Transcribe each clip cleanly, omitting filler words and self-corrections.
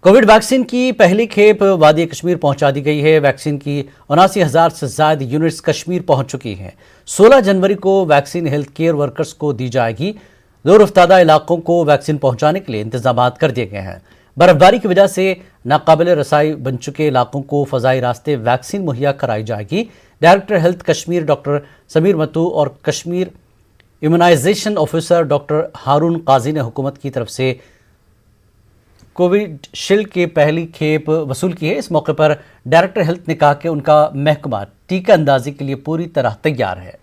Covid vaccine की पहली खेप वादी कश्मीर पहुंचा दी गई है। वैक्सीन की 79,000 से ज्यादा यूनिट्स कश्मीर पहुंच चुकी हैं। 16 जनवरी को वैक्सीन हेल्थ केयर वर्कर्स को दी जाएगी। दूर अफ्तादा इलाकों को वैक्सीन पहुंचाने के लिए इंतजाम कर दिए गए हैं। बर्फबारी की वजह से नाकाबिल रसाई बन चुके इलाकों को फजाई रास्ते वैक्सीन मुहैया कराई जाएगी। Director health Kashmir doctor Sameer Mattoo और Kashmir immunisation officer doctor Haroon Qazi ने हुकूमत की तरफ से कोविड शील्ड की पहली खेप वसूल की है। इस मौके पर डायरेक्टर हेल्थ ने कहा कि उनका महकमा टीका अंदाजी के लिए पूरी तरह तैयार है।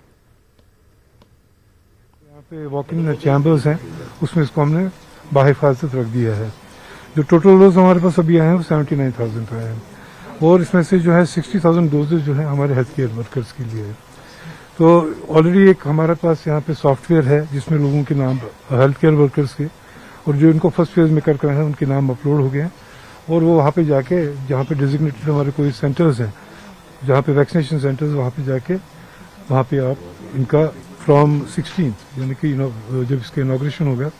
यहाँ पे वॉकिंग चैम्बर्स हैं, उसमें इसको हमने बाहिफाजत रख दिया है। जो टोटल डोज हमारे पास अभी आए हैं वो 79,000 आए हैं और इसमें से जो है 60,000 डोजेज जो है हमारे हेल्थ केयर वर्कर्स के लिए है। तो ऑलरेडी एक हमारे पास यहाँ पे सॉफ्टवेयर है जिसमें लोगों के नाम हेल्थ केयर वर्कर्स के और जो इनको फर्स्ट फेज में कर हैं उनके नाम अपलोड हो गए हैं और वो वहाँ पे जाके जहाँ पे डिजिग्नेटेड हमारे कोई सेंटर्स हैं, जहाँ पे वैक्सीनेशन सेंटर्स, वहाँ पे जाके वहाँ पे आप इनका फ्रॉम 16 यानी कि जब इसका इनॉग्रेशन होगा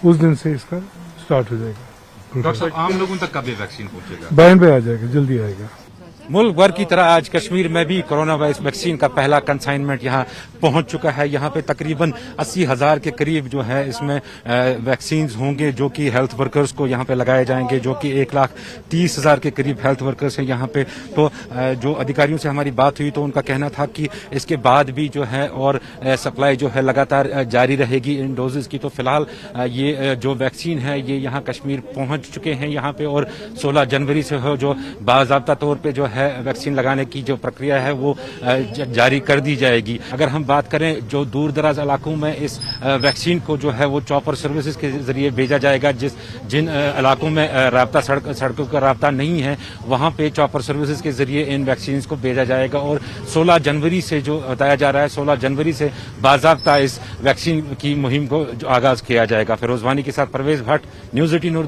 उस दिन से इसका स्टार्ट हो जाएगा। डॉक्टर साहब, आम लोगों तक कब ये वैक्सीन पहुंचेगा? बैन पे आ जाएगा, जल्दी आएगा। मुल्क भर की तरह आज कश्मीर में भी कोरोना वायरस वैक्सीन का पहला कंसाइनमेंट यहाँ पहुंच चुका है। यहाँ पे तकरीबन 80,000 के करीब जो है इसमें वैक्सीन होंगे जो कि हेल्थ वर्कर्स को यहाँ पे लगाए जाएंगे, जो कि 1,30,000 के करीब हेल्थ वर्कर्स हैं यहाँ पे। तो जो अधिकारियों से हमारी बात हुई तो उनका कहना था कि इसके बाद भी जो है और सप्लाई जो है लगातार जारी रहेगी इन डोजेज की। तो फिलहाल ये जो वैक्सीन है ये यहाँ कश्मीर पहुंच चुके हैं यहाँ पे और 16 जनवरी से हो जो बाज़ाब्ता तौर पे जो है वैक्सीन लगाने की जो प्रक्रिया है वो जारी कर दी जाएगी। अगर हम बात करें जो दूर दराज इलाकों में इस वैक्सीन को जो है वो चॉपर सर्विसेज के जरिए भेजा जाएगा। जिन इलाकों में राब्ता सड़कों का राब्ता नहीं है वहां पे चॉपर सर्विसेज के जरिए इन वैक्सीन को भेजा जाएगा और 16 जनवरी से जो बताया जा रहा है 16 जनवरी से बाज़ाब्ता इस वैक्सीन की मुहिम को आगाज किया जाएगा। फिरोज वानी के साथ परवेज भट्ट, न्यूज़ 18 उर्दू।